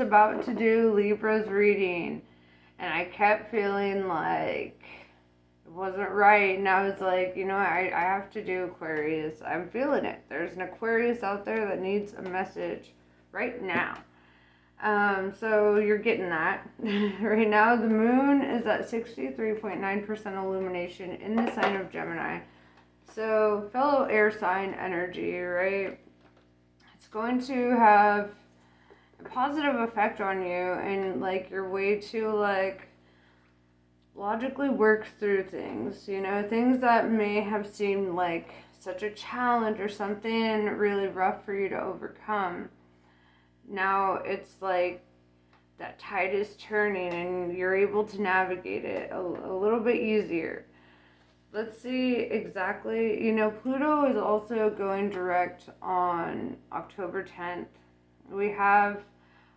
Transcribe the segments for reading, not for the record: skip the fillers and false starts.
about to do Libra's reading, and I kept feeling like it wasn't right, and I was like, you know, I have to do Aquarius. I'm feeling it. There's an Aquarius out there that needs a message right now. So you're getting that. Right now, the moon is at 63.9% illumination in the sign of Gemini. So, fellow air sign energy, right? It's going to have a positive effect on you, and like your way to like logically work through things, you know, things that may have seemed like such a challenge or something really rough for you to overcome. Now it's like that tide is turning and you're able to navigate it a little bit easier. Let's see exactly, you know, Pluto is also going direct on October 10th. We have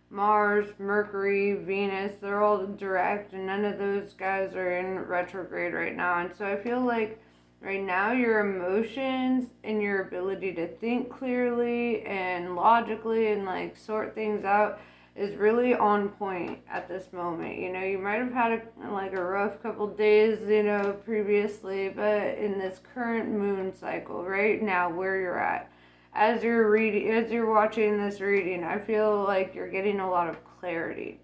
Mars, Mercury, Venus, they're all direct, and none of those guys are in retrograde right now. And so I feel like right now your emotions and your ability to think clearly and logically and like sort things out is really on point at this moment. You know, you might have had a rough couple days, you know, previously, but in this current moon cycle right now where you're at, as you're watching this reading, I feel like you're getting a lot of clarity.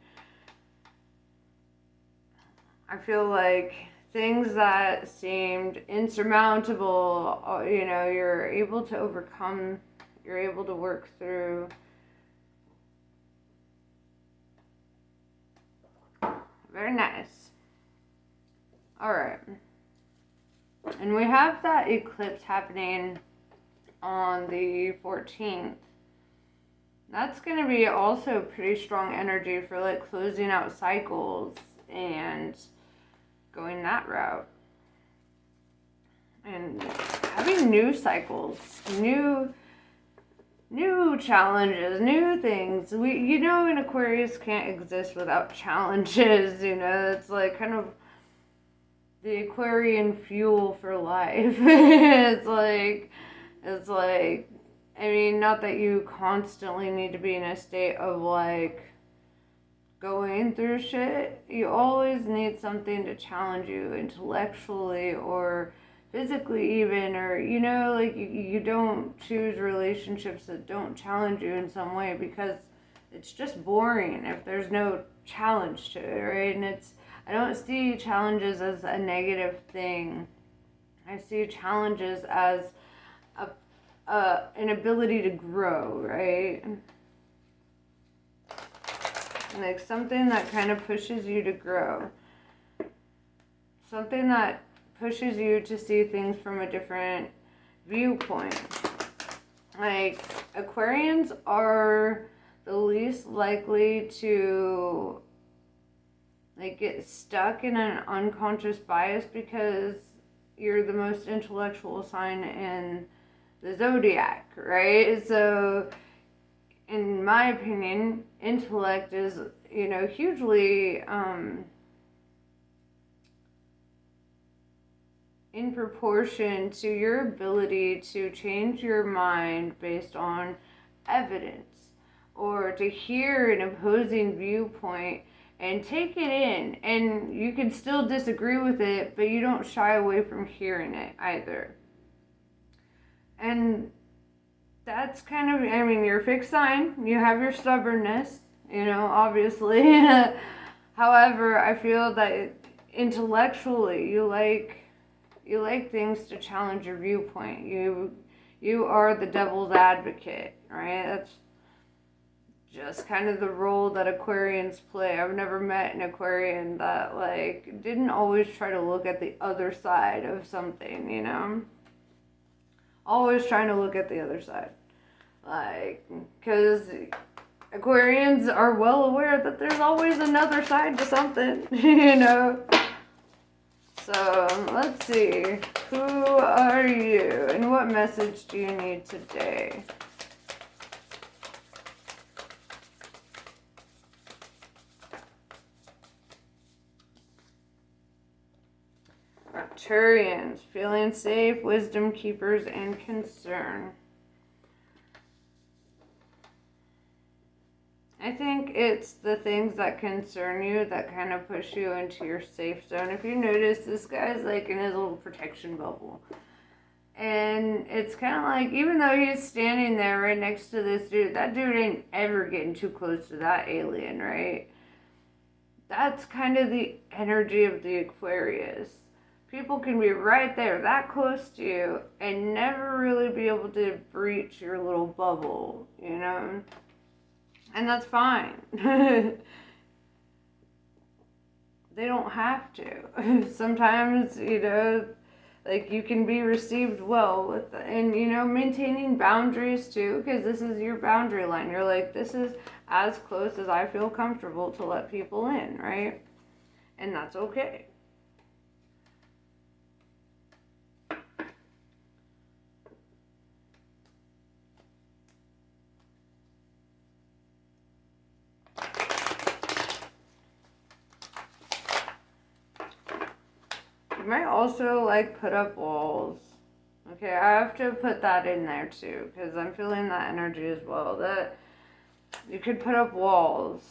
I feel like things that seemed insurmountable, you know, you're able to overcome, you're able to work through. Very nice. All right. And we have that eclipse happening on the 14th. That's going to be also pretty strong energy for like closing out cycles and going that route. And having new cycles, new challenges, new things. You know, an Aquarius can't exist without challenges, you know, it's like kind of the Aquarian fuel for life. It's like, I mean, not that you constantly need to be in a state of like going through shit. You always need something to challenge you intellectually or physically even, or, you know, like you don't choose relationships that don't challenge you in some way because it's just boring if there's no challenge to it, right? And I don't see challenges as a negative thing. I see challenges as an ability to grow, right? Like something that kind of pushes you to grow. Something that pushes you to see things from a different viewpoint. Like, Aquarians are the least likely to like get stuck in an unconscious bias because you're the most intellectual sign in the zodiac, right? So in my opinion, intellect is, you know, hugely in proportion to your ability to change your mind based on evidence or to hear an opposing viewpoint and take it in, and you can still disagree with it, but you don't shy away from hearing it either. And that's kind of, I mean, you're a fixed sign, you have your stubbornness, you know, obviously. However, I feel that intellectually you like things to challenge your viewpoint. You are the devil's advocate, right? That's just kind of the role that Aquarians play. I've never met an Aquarian that like didn't always try to look at the other side of something, you know? Always trying to look at the other side. Like, because Aquarians are well aware that there's always another side to something, you know? So, let's see. Who are you and what message do you need today? Arcturians, feeling safe, wisdom keepers, and concern. I think think it's the things that concern you that kind of push you into your safe zone. If you notice, this guy's like in his little protection bubble. And it's kind of like, even though he's standing there right next to this dude, that dude ain't ever getting too close to that alien, right? That's kind of the energy of the Aquarius. People can be right there, that close to you, and never really be able to breach your little bubble, you know? And that's fine. They don't have to. Sometimes, you know, like, you can be received well with, and, you know, maintaining boundaries too, because this is your boundary line. You're like, this is as close as I feel comfortable to let people in, right? And that's okay. You might also, like, put up walls. Okay, I have to put that in there too, because I'm feeling that energy as well. That you could put up walls.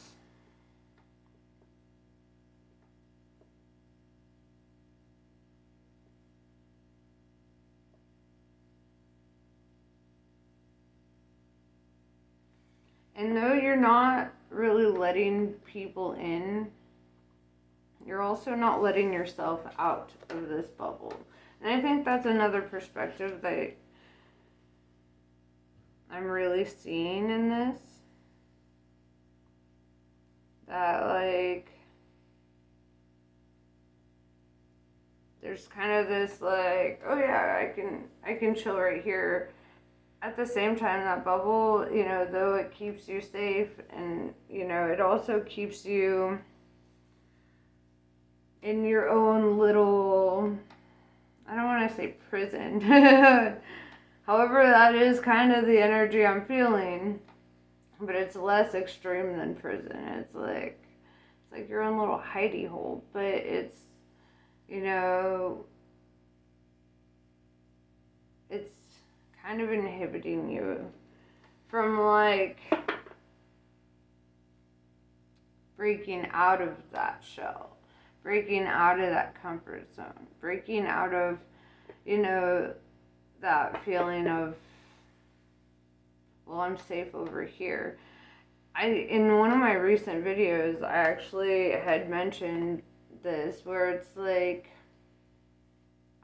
And though you're not really letting people in, you're also not letting yourself out of this bubble. And I think that's another perspective that I'm really seeing in this. That, like, there's kind of this, like, oh yeah, I can chill right here. At the same time, that bubble, you know, though it keeps you safe, and, you know, it also keeps you in your own little, I don't want to say prison. However, that is kind of the energy I'm feeling, but it's less extreme than prison. It's like your own little hidey hole, but it's, you know, it's kind of inhibiting you from, like, breaking out of that shell, breaking out of that comfort zone, breaking out of, you know, that feeling of, well, I'm safe over here. In one of my recent videos, I actually had mentioned this, where it's like,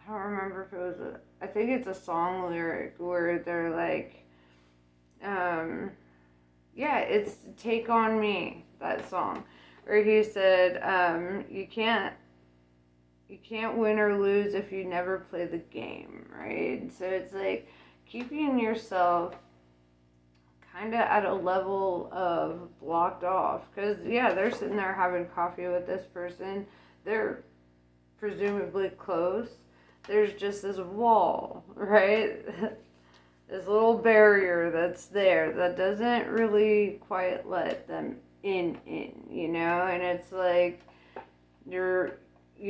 I don't remember if it was I think it's a song lyric where they're like, yeah, it's Take On Me, that song, where he said, you can't win or lose if you never play the game, right? So it's like keeping yourself kind of at a level of blocked off, because yeah, they're sitting there having coffee with this person, they're presumably close, there's just this wall, right? This little barrier that's there that doesn't really quite let them in, you know? And it's like, you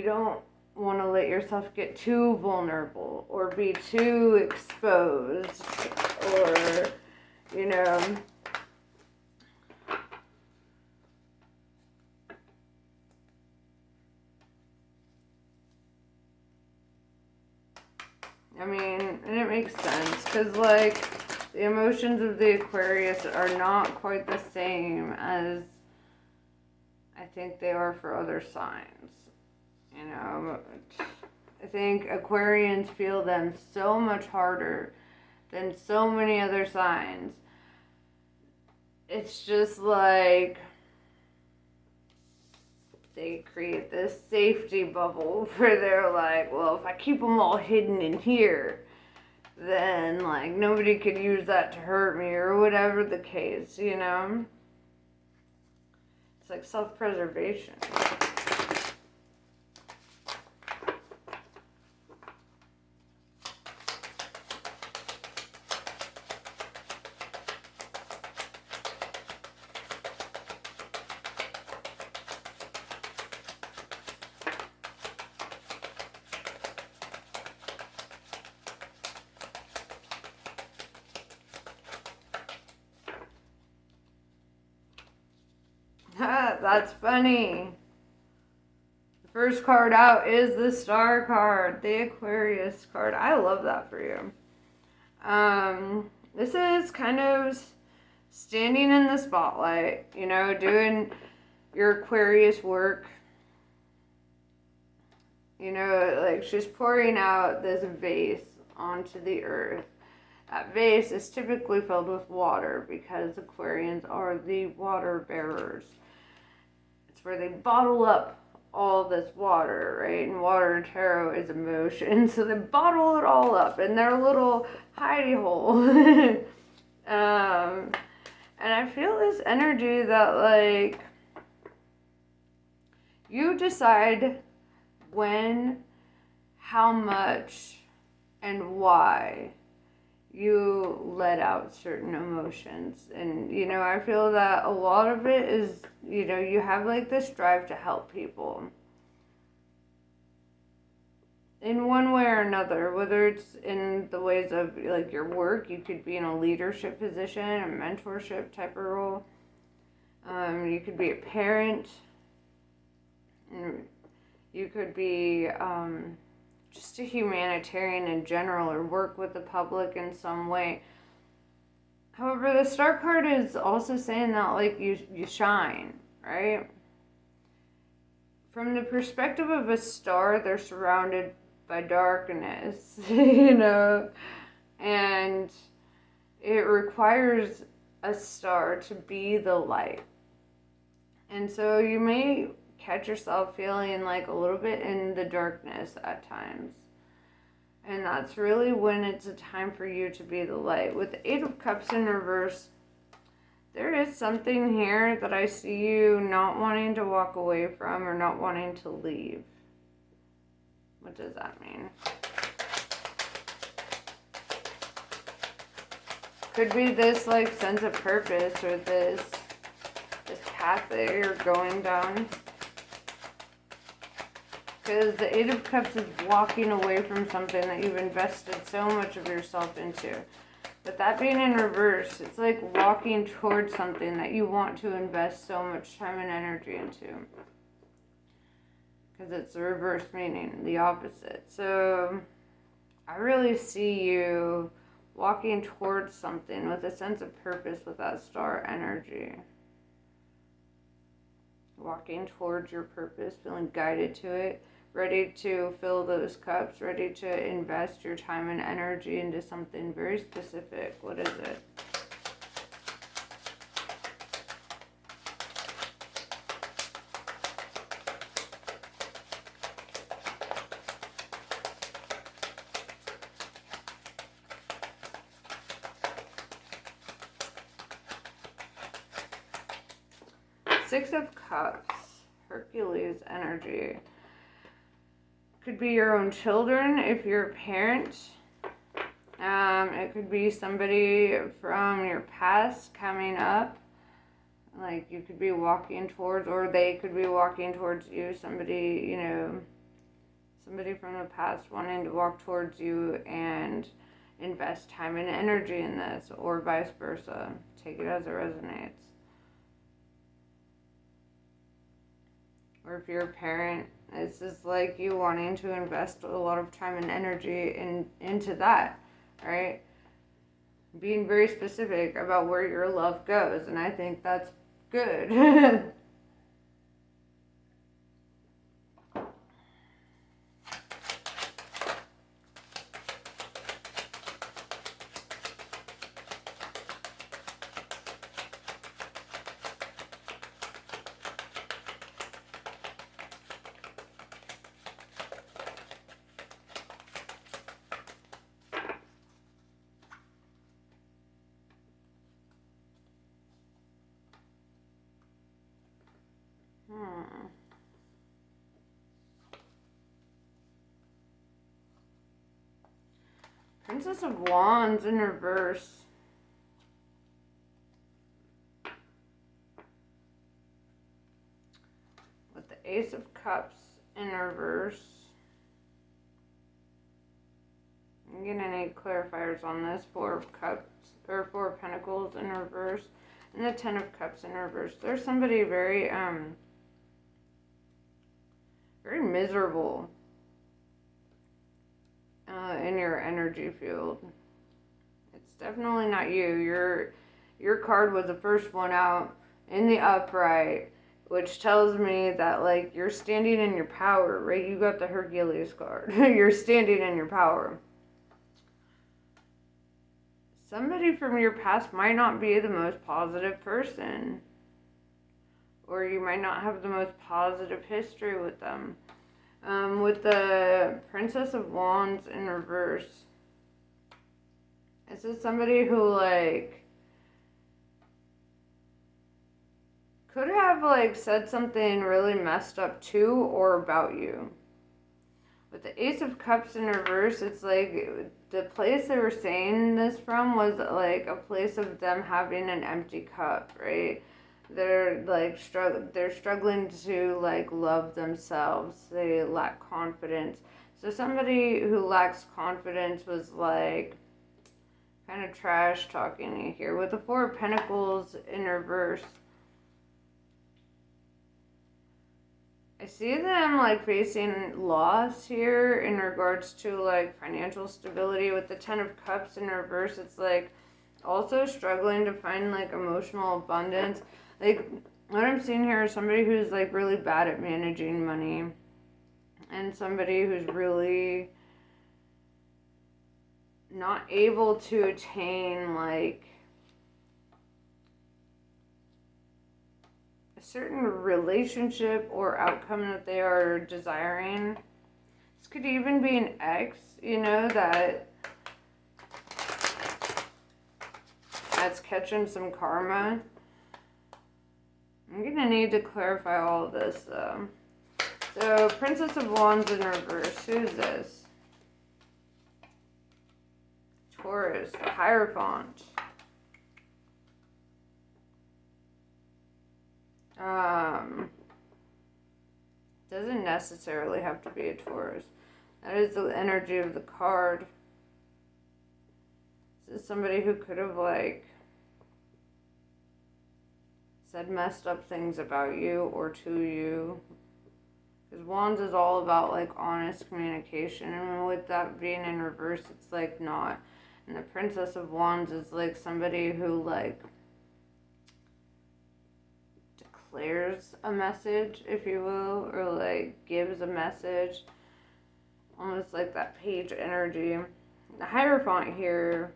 don't want to let yourself get too vulnerable or be too exposed, or, you know, I mean, and it makes sense, because, like, the emotions of the Aquarius are not quite the same as I think they are for other signs, you know. I think Aquarians feel them so much harder than so many other signs. It's just like they create this safety bubble where they're like, well, if I keep them all hidden in here, then, like, nobody could use that to hurt me, or whatever the case, you know? It's like self-preservation. That's funny. The first card out is the Star card, the Aquarius card. I love that for you. This is kind of standing in the spotlight, you know, doing your Aquarius work. You know, like she's pouring out this vase onto the earth. That vase is typically filled with water because Aquarians are the water bearers. It's where they bottle up all this water, right? And water in tarot is emotion. So they bottle it all up in their little hidey hole. And I feel this energy that, like, you decide when, how much, and why you let out certain emotions. And, you know, I feel that a lot of it is, you know, you have like this drive to help people in one way or another, whether it's in the ways of like your work. You could be in a leadership position, a mentorship type of role. You could be a parent. You could be just a humanitarian in general, or work with the public in some way. However, the Star card is also saying that, like, you shine, right? From the perspective of a star, they're surrounded by darkness, you know, and it requires a star to be the light. And so you may catch yourself feeling like a little bit in the darkness at times. And that's really when it's a time for you to be the light. With the Eight of Cups in reverse, there is something here that I see you not wanting to walk away from or not wanting to leave. What does that mean? Could be this like sense of purpose, or this path that you're going down. Because the Eight of Cups is walking away from something that you've invested so much of yourself into. But that being in reverse, it's like walking towards something that you want to invest so much time and energy into. Because it's the reverse meaning, the opposite. So I really see you walking towards something with a sense of purpose with that star energy. Walking towards your purpose, feeling guided to it. Ready to fill those cups, ready to invest your time and energy into something very specific. What is it? Six of Cups, Hercules energy. Could be your own children if you're a parent. It could be somebody from your past coming up. Like you could be walking towards, or they could be walking towards you. Somebody, you know, somebody from the past wanting to walk towards you and invest time and energy in this, or vice versa. Take it as it resonates. Or if you're a parent, it's just like you wanting to invest a lot of time and energy into that, right? Being very specific about where your love goes, and I think that's good. Princess of Wands in reverse. With the Ace of Cups in reverse. I'm getting any clarifiers on this. Four of Cups, or Four of Pentacles in reverse. And the Ten of Cups in reverse. There's somebody very, very miserable in your energy field. It's definitely not you. Your card was the first one out in the upright, which tells me that, like, you're standing in your power, right? You got the Hercules card. You're standing in your power. Somebody from your past might not be the most positive person, or you might not have the most positive history with them. With the Princess of Wands in reverse, this is somebody who, like, could have, like, said something really messed up to or about you. With the Ace of Cups in reverse, it's like the place they were saying this from was like a place of them having an empty cup, right? They're like they're struggling to, like, love themselves. They lack confidence. So somebody who lacks confidence was, like, kind of trash talking you here. With the Four of Pentacles in reverse, I see them, like, facing loss here in regards to, like, financial stability. With the Ten of Cups in reverse, it's like also struggling to find, like, emotional abundance. Like, what I'm seeing here is somebody who's, like, really bad at managing money, and somebody who's really not able to attain, like, certain relationship or outcome that they are desiring. This could even be an ex, you know, that's catching some karma. I'm gonna need to clarify all of this though. So, Princess of Wands in reverse. Who's this? Taurus, the Hierophant. Doesn't necessarily have to be a Taurus. That is the energy of the card. This is somebody who could have, like, said messed up things about you or to you. Because Wands is all about, like, honest communication. And with that being in reverse, it's, like, not. And the Princess of Wands is, like, somebody who, like, declares a message, if you will, or, like, gives a message. Almost like that page energy. The Hierophant here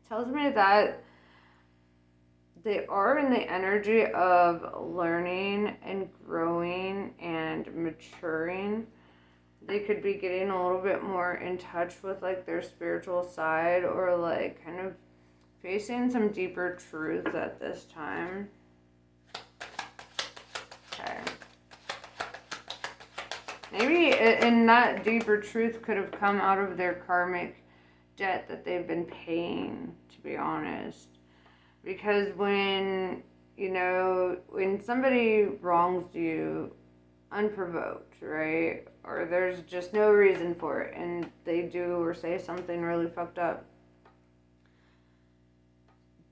tells me that they are in the energy of learning and growing and maturing. They could be getting a little bit more in touch with, like, their spiritual side, or, like, kind of facing some deeper truths at this time. Okay. Maybe, and that deeper truth could have come out of their karmic debt that they've been paying, to be honest. Because when, you know, when somebody wrongs you unprovoked, right? Or there's just no reason for it, and they do or say something really fucked up,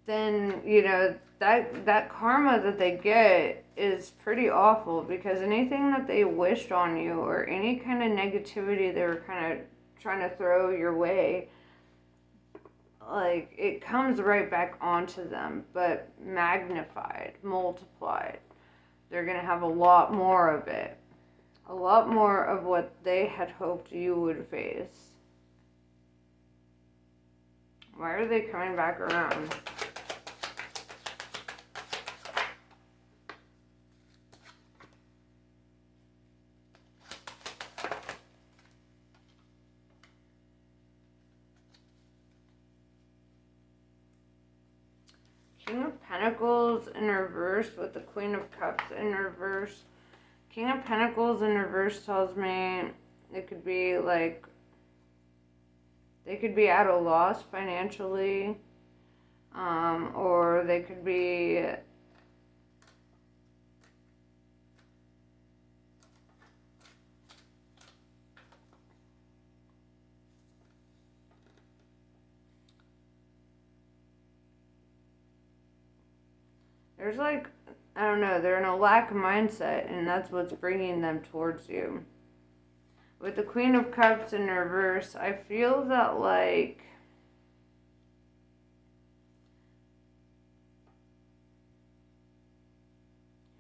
then, you know, that karma that they get is pretty awful, because anything that they wished on you or any kind of negativity they were kind of trying to throw your way, like, it comes right back onto them, but magnified, multiplied. They're going to have a lot more of it. A lot more of what they had hoped you would face. Why are they coming back around? King of Pentacles in reverse with the Queen of Cups in reverse. King of Pentacles in reverse tells me it could be, like, they could be at a loss financially, or they could be there's like, I don't know, they're in a lack mindset, and that's what's bringing them towards you. With the Queen of Cups in reverse, I feel that, like,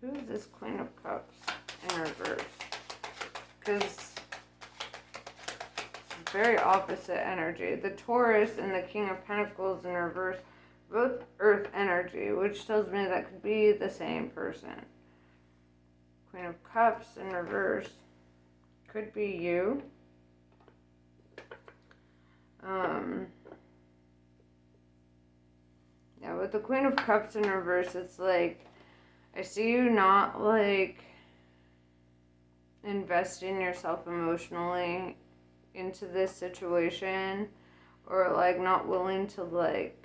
who is this Queen of Cups in reverse? Because it's very opposite energy. The Taurus and the King of Pentacles in reverse, both earth energy, which tells me that could be the same person. Queen of Cups in reverse could be you. Yeah, with the Queen of Cups in reverse, it's like, I see you not, like, investing yourself emotionally into this situation, or, like, not willing to, like,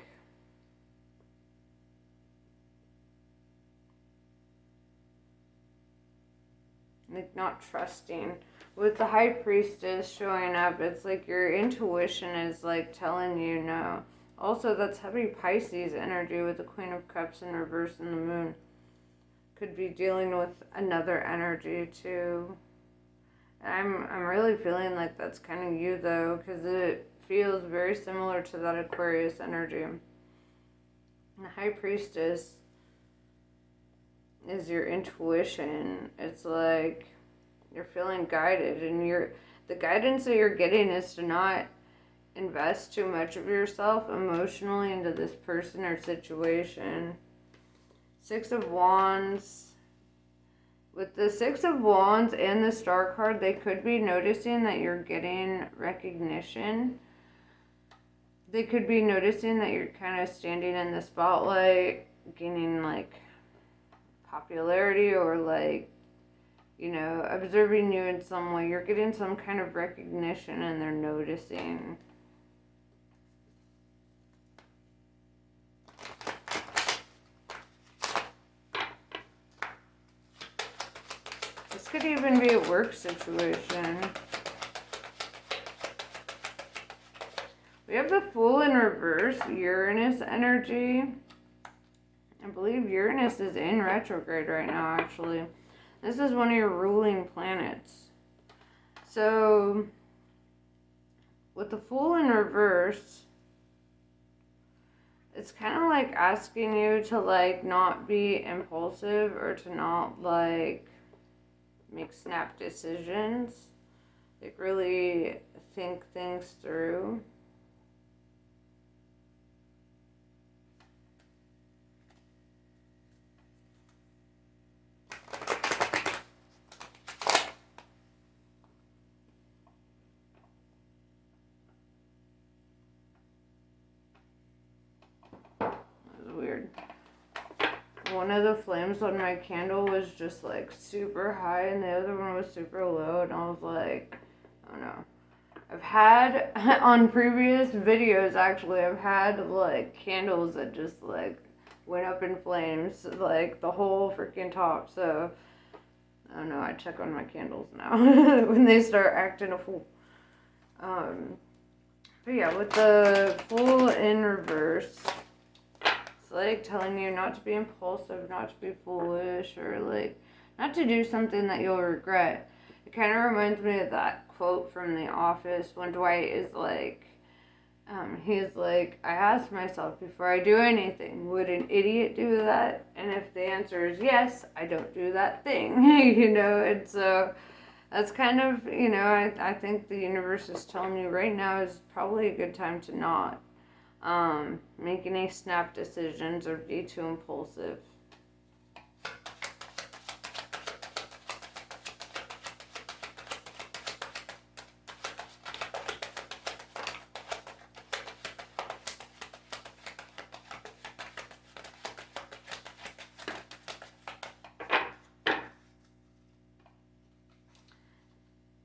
not trusting. With the High Priestess showing up, it's like your intuition is, like, telling you no. Also, that's heavy Pisces energy with the Queen of Cups in reverse and the Moon. Could be dealing with another energy too. I'm really feeling like that's kind of you, though, because it feels very similar to that Aquarius energy. And the High Priestess is your intuition. It's like you're feeling guided, and the guidance that you're getting is to not invest too much of yourself emotionally into this person or situation. Six of Wands. With the Six of Wands and the Star card, they could be noticing that you're getting recognition. They could be noticing that you're kind of standing in the spotlight, gaining, like, popularity, or, like, you know, observing you in some way. You're getting some kind of recognition, and they're noticing. This could even be a work situation. We have the Fool in reverse, Uranus energy. I believe Uranus is in retrograde right now, actually. This is one of your ruling planets. So, with the Fool in reverse, it's kind of like asking you to, like, not be impulsive, or to not, like, make snap decisions. Like, really think things through. Weird. One of the flames on my candle was just, like, super high, and the other one was super low, and I was like, I don't know. I've had, on previous videos, actually, I've had, like, candles that just, like, went up in flames, like, the whole freaking top. So, I don't know, I check on my candles now when they start acting a fool. But yeah, with the Fool in reverse, it's like telling you not to be impulsive, not to be foolish, or, like, not to do something that you'll regret. It kind of reminds me of that quote from The Office when Dwight is like, he's like, I ask myself before I do anything, would an idiot do that? And if the answer is yes, I don't do that thing, you know. And so that's kind of, you know, I think the universe is telling you right now is probably a good time to not make any snap decisions or be too impulsive.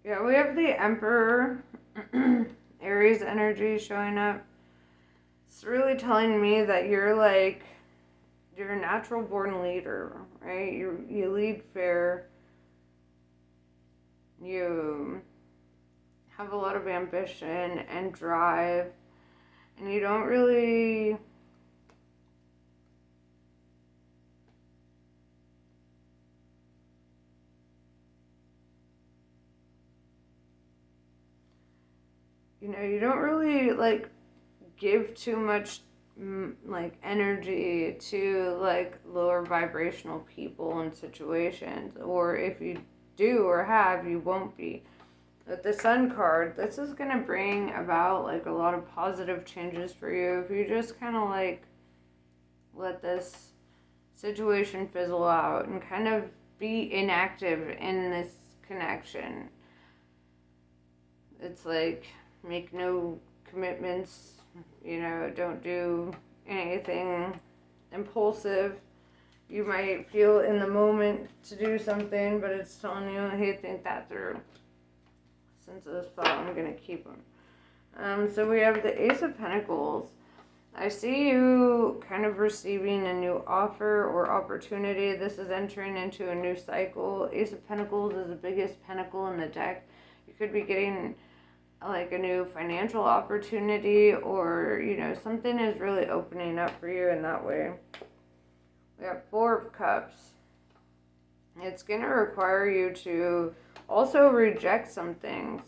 Yeah, we have the Emperor, Aries energy showing up. It's really telling me that you're, like, you're a natural born leader, right? You lead fair. You have a lot of ambition and drive, and you don't really you know, you don't really like give too much like energy to like lower vibrational people and situations, or if you do or have, you won't be. With the Sun card, this is going to bring about like a lot of positive changes for you if you just kind of like let this situation fizzle out and kind of be inactive in this connection. It's like, make no commitments, you know, don't do anything impulsive. You might feel in the moment to do something, but it's telling you, hey, think that through. Since this fell, I'm going to keep them. So we have the Ace of Pentacles. I see you kind of receiving a new offer or opportunity. This is entering into a new cycle. Ace of Pentacles is the biggest pentacle in the deck. You could be getting like a new financial opportunity, or, you know, something is really opening up for you in that way. We have Four of Cups. It's going to require you to also reject some things.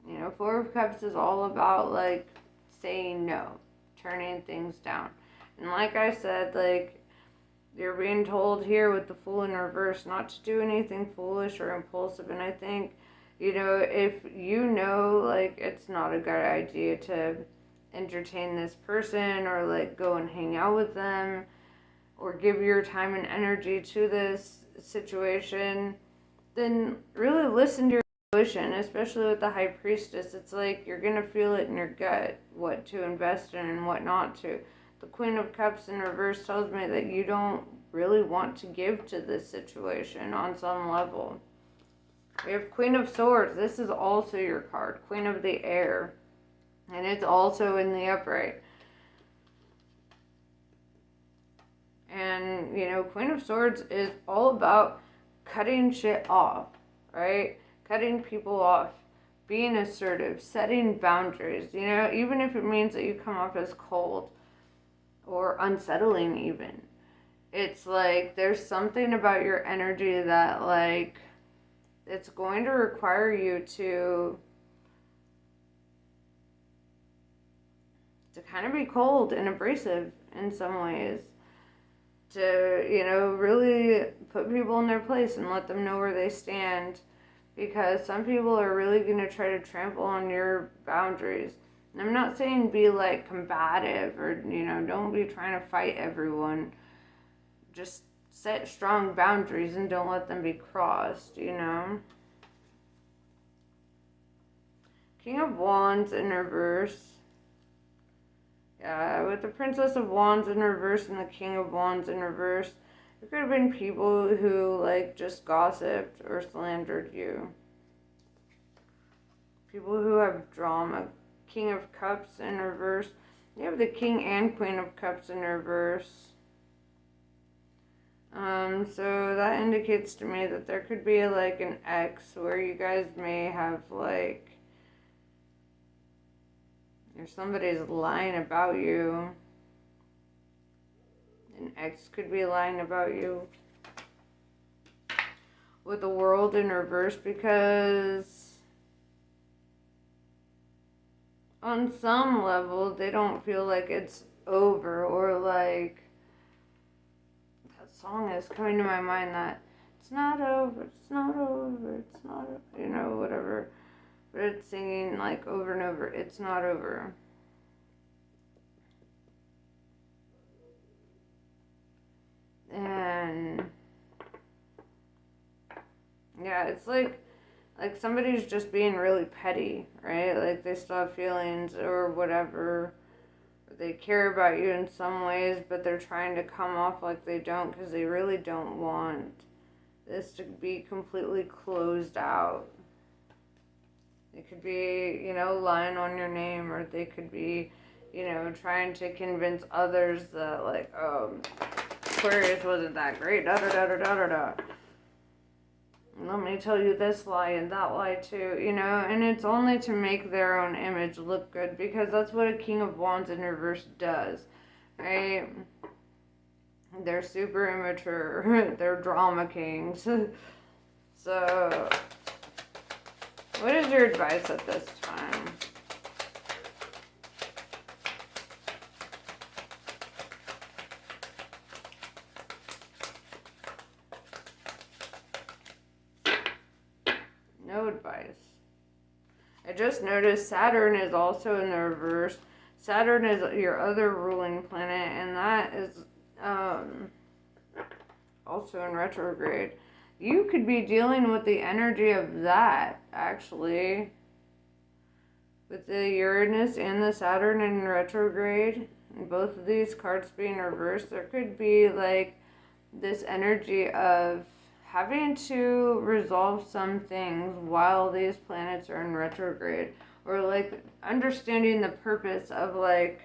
You know, Four of Cups is all about like saying no, turning things down. And like I said, like, you're being told here with the Fool in reverse not to do anything foolish or impulsive. And I think, you know, if you know, like, it's not a good idea to entertain this person or like go and hang out with them or give your time and energy to this situation, then really listen to your intuition, especially with the High Priestess. It's like you're going to feel it in your gut what to invest in and what not to. The Queen of Cups in reverse tells me that you don't really want to give to this situation on some level. We have Queen of Swords. This is also your card, Queen of the Air. And it's also in the upright. And, you know, Queen of Swords is all about cutting shit off, right? Cutting people off, being assertive, setting boundaries, you know, even if it means that you come off as cold or unsettling even. It's like there's something about your energy that, like, it's going to require you to kind of be cold and abrasive in some ways. To, you know, really put people in their place and let them know where they stand. Because some people are really going to try to trample on your boundaries. And I'm not saying be like combative or, you know, don't be trying to fight everyone. Just set strong boundaries and don't let them be crossed, you know. King of Wands in reverse. Yeah, with the Princess of Wands in reverse and the King of Wands in reverse, there could have been people who, like, just gossiped or slandered you. People who have drama. King of Cups in reverse. You have the King and Queen of Cups in reverse. So that indicates to me that there could be, like, an ex where you guys may have, like, or somebody's lying about you. An ex could be lying about you. With the World in reverse, because on some level they don't feel like it's over, or like that song is coming to my mind that it's not over, it's not over, it's not over, you know, whatever. But it's singing like over and over, it's not over. And yeah, it's like somebody's just being really petty, right? Like they still have feelings or whatever. They care about you in some ways, but they're trying to come off like they don't, because they really don't want this to be completely closed out. They could be, you know, lying on your name, or they could be, you know, trying to convince others that, like, oh, Aquarius wasn't that great, da-da-da-da-da-da-da. Let me tell you this lie and that lie too, you know, and it's only to make their own image look good, because that's what a King of Wands in reverse does, right? They're super immature. They're drama kings. So, What is your advice at this time? No advice. I just noticed Saturn is also in the reverse. Saturn is your other ruling planet, and that is also in retrograde. You could be dealing with the energy of that, actually. With the Uranus and the Saturn in retrograde, and both of these cards being reversed, there could be like this energy of having to resolve some things while these planets are in retrograde, or like understanding the purpose of like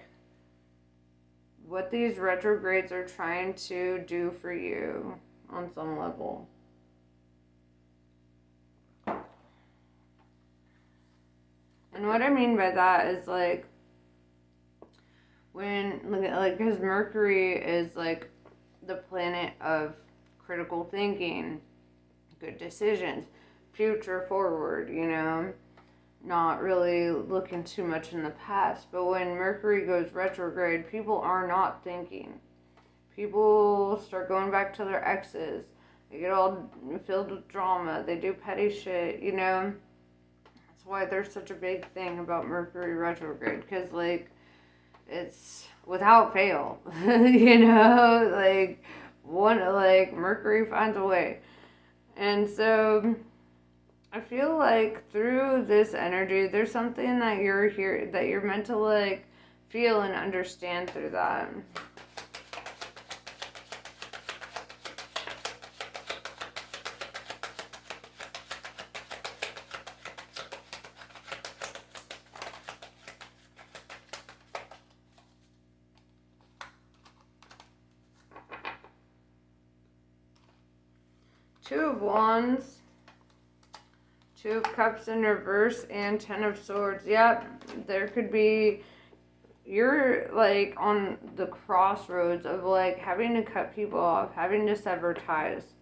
what these retrogrades are trying to do for you on some level. And what I mean by that is like when, like, because Mercury is like the planet of critical thinking, good decisions, future forward, you know, not really looking too much in the past. But when Mercury goes retrograde, people are not thinking. People start going back to their exes. They get all filled with drama. They do petty shit, you know. That's why there's such a big thing about Mercury retrograde, because like it's without fail, you know, like Mercury finds a way. And so I feel like through this energy, there's something that you're here, that you're meant to like feel and understand through that. Two of Wands, Two of Cups in reverse, and Ten of Swords. Yep, there could be, you're like on the crossroads of like having to cut people off, having to sever ties.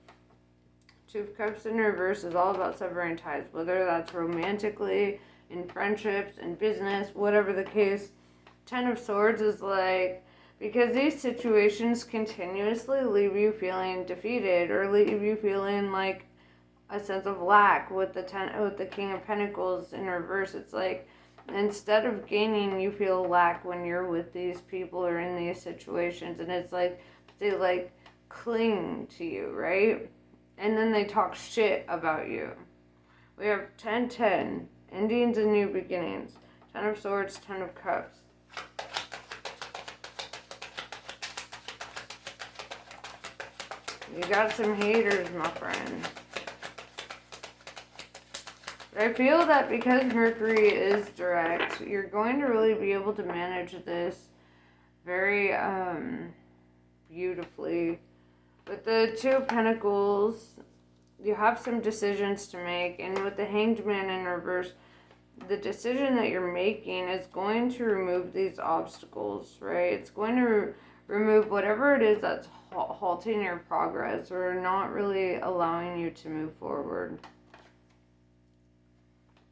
Two of Cups in reverse is all about severing ties, whether that's romantically, in friendships, in business, whatever the case. Ten of Swords is like, because these situations continuously leave you feeling defeated or leave you feeling like a sense of lack with the King of Pentacles in reverse. It's like instead of gaining, you feel lack when you're with these people or in these situations, and it's like they like cling to you, right? And then they talk shit about you. We have 10-10, endings and new beginnings. Ten of Swords, Ten of Cups. You got some haters, my friend. But I feel that because Mercury is direct, you're going to really be able to manage this very beautifully. With the Two of Pentacles, you have some decisions to make, and with the Hanged Man in reverse, the decision that you're making is going to remove these obstacles, right? It's going to remove whatever it is that's halting your progress or not really allowing you to move forward.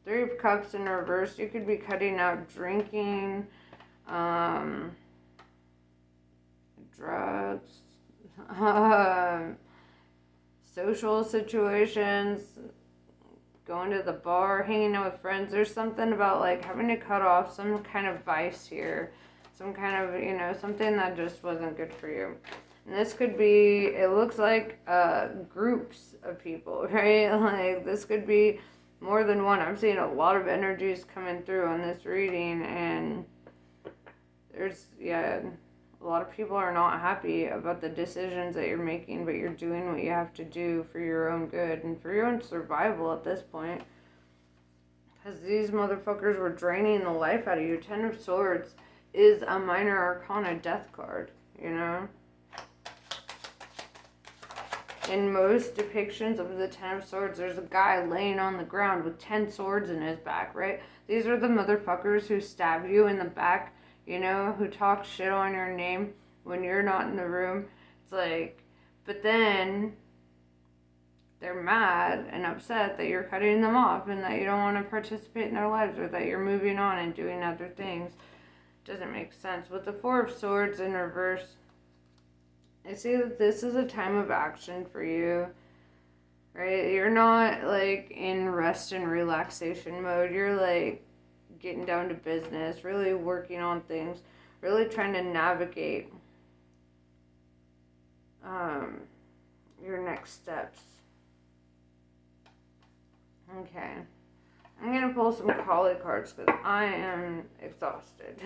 Three of Cups in reverse, you could be cutting out drinking, drugs, social situations, going to the bar, hanging out with friends. There's something about like having to cut off some kind of vice here, some kind of, you know, something that just wasn't good for you. And this could be, it looks like groups of people, right? Like this could be more than one. I'm seeing a lot of energies coming through on this reading, and there's, yeah, a lot of people are not happy about the decisions that you're making, but you're doing what you have to do for your own good and for your own survival at this point. Because these motherfuckers were draining the life out of you. Ten of Swords is a minor arcana death card, you know? In most depictions of the Ten of Swords, there's a guy laying on the ground with 10 swords in his back, right? These are the motherfuckers who stab you in the back, you know, who talk shit on your name when you're not in the room. It's like, but then they're mad and upset that you're cutting them off and that you don't want to participate in their lives or that you're moving on and doing other things. Doesn't make sense. With the Four of Swords in reverse, I see that this is a time of action for you, right? You're not like in rest and relaxation mode. You're like getting down to business, really working on things, really trying to navigate your next steps. Okay. I'm going to pull some Kali cards because I am exhausted.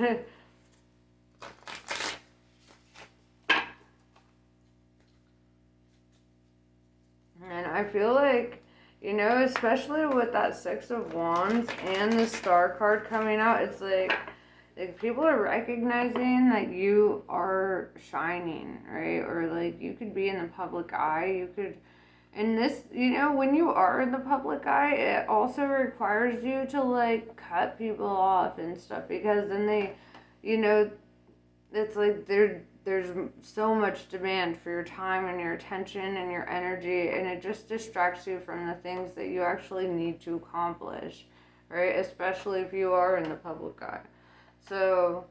And I feel like, you know, especially with that Six of Wands and the Star card coming out, it's like people are recognizing that you are shining, right? Or like you could be in the public eye. You could, and this, you know, when you are in the public eye, it also requires you to like cut people off and stuff, because then they, you know, it's like there's so much demand for your time and your attention and your energy, and it just distracts you from the things that you actually need to accomplish, right? Especially if you are in the public eye. So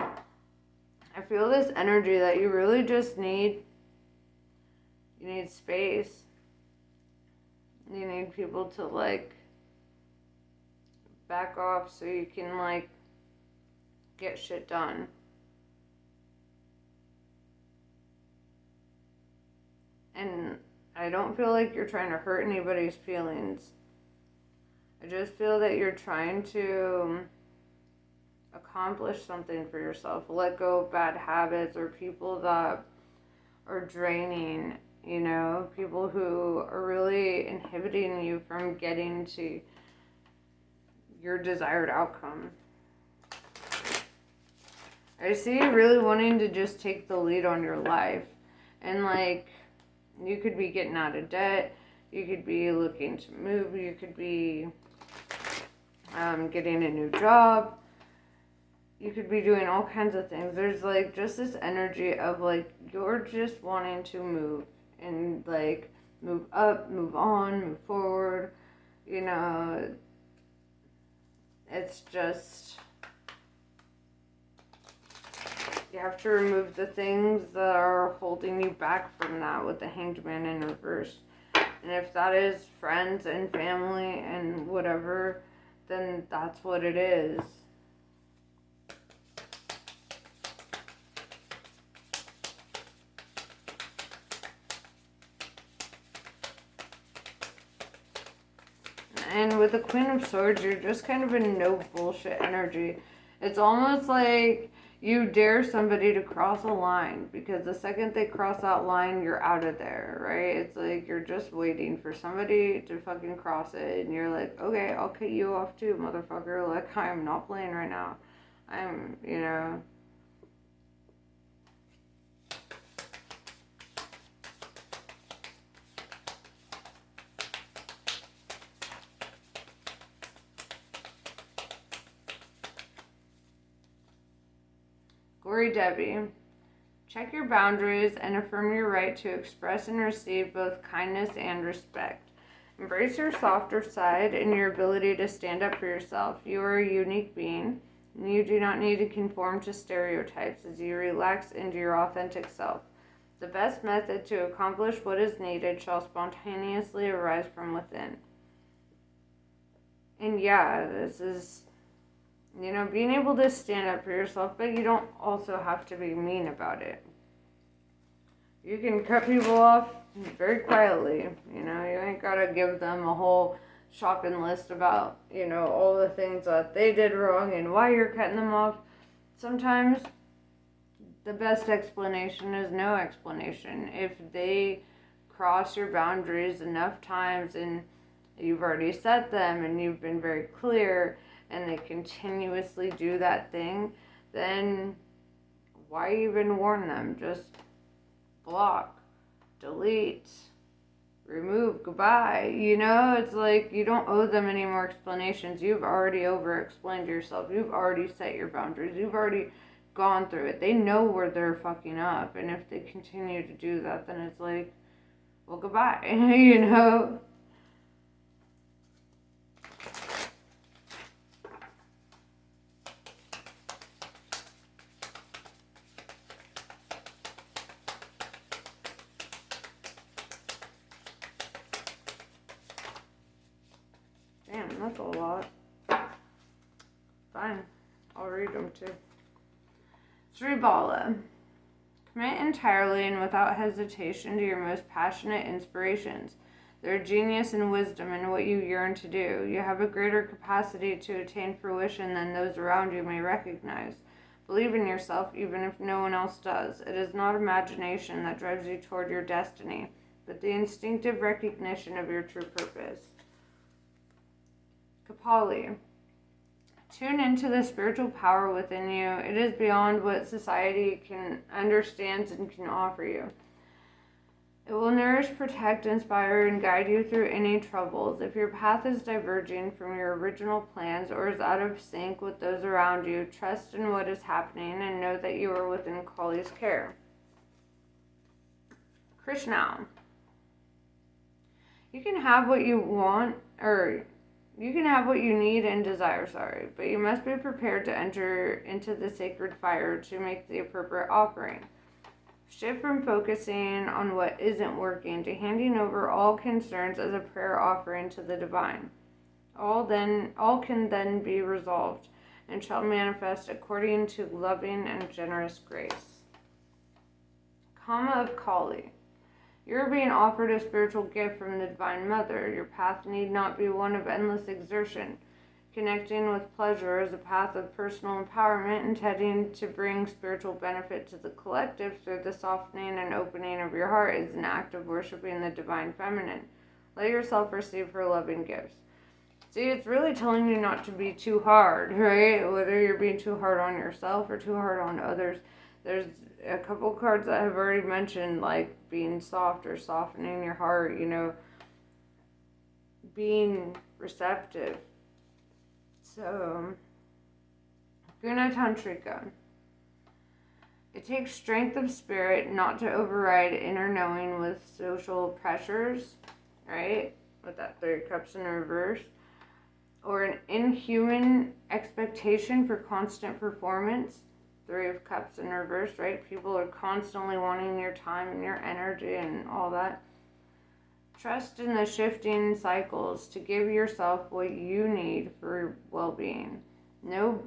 I feel this energy that you really just need. You need space. You need people to like back off so you can like get shit done. And I don't feel like you're trying to hurt anybody's feelings. I just feel that you're trying to accomplish something for yourself. Let go of bad habits or people that are draining, you know, people who are really inhibiting you from getting to your desired outcome. I see you really wanting to just take the lead on your life. And like, you could be getting out of debt. You could be looking to move. You could be getting a new job. You could be doing all kinds of things. There's like just this energy of like you're just wanting to move and like move up, move on, move forward. You know, it's just, you have to remove the things that are holding you back from that with the Hanged Man in reverse. And if that is friends and family and whatever, then that's what it is. And with the Queen of Swords, you're just kind of in no bullshit energy. It's almost like you dare somebody to cross a line, because the second they cross that line, you're out of there, right? It's like you're just waiting for somebody to fucking cross it, and you're like, okay, I'll cut you off too, motherfucker. Like, I'm not playing right now. I'm, you know. Glory Debbie. Check your boundaries and affirm your right to express and receive both kindness and respect. Embrace your softer side and your ability to stand up for yourself. You are a unique being, and you do not need to conform to stereotypes as you relax into your authentic self. The best method to accomplish what is needed shall spontaneously arise from within. And yeah, this is, you know, being able to stand up for yourself, but you don't also have to be mean about it. You can cut people off very quietly, you know, you ain't gotta give them a whole shopping list about, you know, all the things that they did wrong and why you're cutting them off. Sometimes the best explanation is no explanation. If they cross your boundaries enough times and you've already set them and you've been very clear, and they continuously do that thing, then why even warn them? Just block, delete, remove, goodbye. You know, it's like you don't owe them any more explanations. You've already over-explained yourself. You've already set your boundaries. You've already gone through it. They know where they're fucking up. And if they continue to do that, then it's like, well, goodbye, you know? Damn, that's a lot. Fine. I'll read them too. Sribala. Commit entirely and without hesitation to your most passionate inspirations. There is genius and wisdom in what you yearn to do. You have a greater capacity to attain fruition than those around you may recognize. Believe in yourself even if no one else does. It is not imagination that drives you toward your destiny, but the instinctive recognition of your true purpose. Kapali. Tune into the spiritual power within you. It is beyond what society can understand and can offer you. It will nourish, protect, inspire, and guide you through any troubles. If your path is diverging from your original plans or is out of sync with those around you, trust in what is happening and know that you are within Kali's care. Krishna. You can have what you want, you can have what you need and desire, but you must be prepared to enter into the sacred fire to make the appropriate offering. Shift from focusing on what isn't working to handing over all concerns as a prayer offering to the divine. All can then be resolved and shall manifest according to loving and generous grace. Kama of Kali. You are being offered a spiritual gift from the Divine Mother. Your path need not be one of endless exertion. Connecting with pleasure is a path of personal empowerment intending to bring spiritual benefit to the collective through the softening and opening of your heart is an act of worshiping the Divine Feminine. Let yourself receive her loving gifts. See, it's really telling you not to be too hard, right? Whether you're being too hard on yourself or too hard on others. There's a couple cards that I've already mentioned, like being soft or softening your heart, being receptive. So, Guna Tantrika. It takes strength of spirit not to override inner knowing with social pressures, right? With that 3 cups in reverse. Or an inhuman expectation for constant performance. 3 of cups in reverse, right? People are constantly wanting your time and your energy and all that. Trust in the shifting cycles to give yourself what you need for well-being. No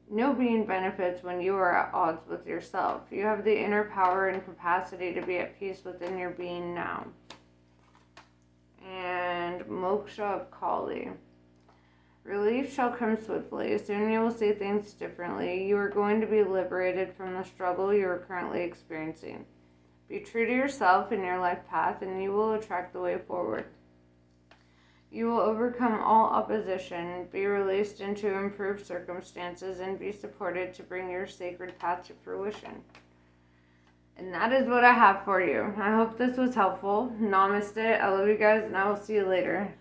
being benefits when you are at odds with yourself. You have the inner power and capacity to be at peace within your being now. And Moksha of Kali. Relief shall come swiftly. Soon you will see things differently. You are going to be liberated from the struggle you are currently experiencing. Be true to yourself in your life path, and you will attract the way forward. You will overcome all opposition, be released into improved circumstances, and be supported to bring your sacred path to fruition. And that is what I have for you. I hope this was helpful. Namaste. I love you guys, and I will see you later.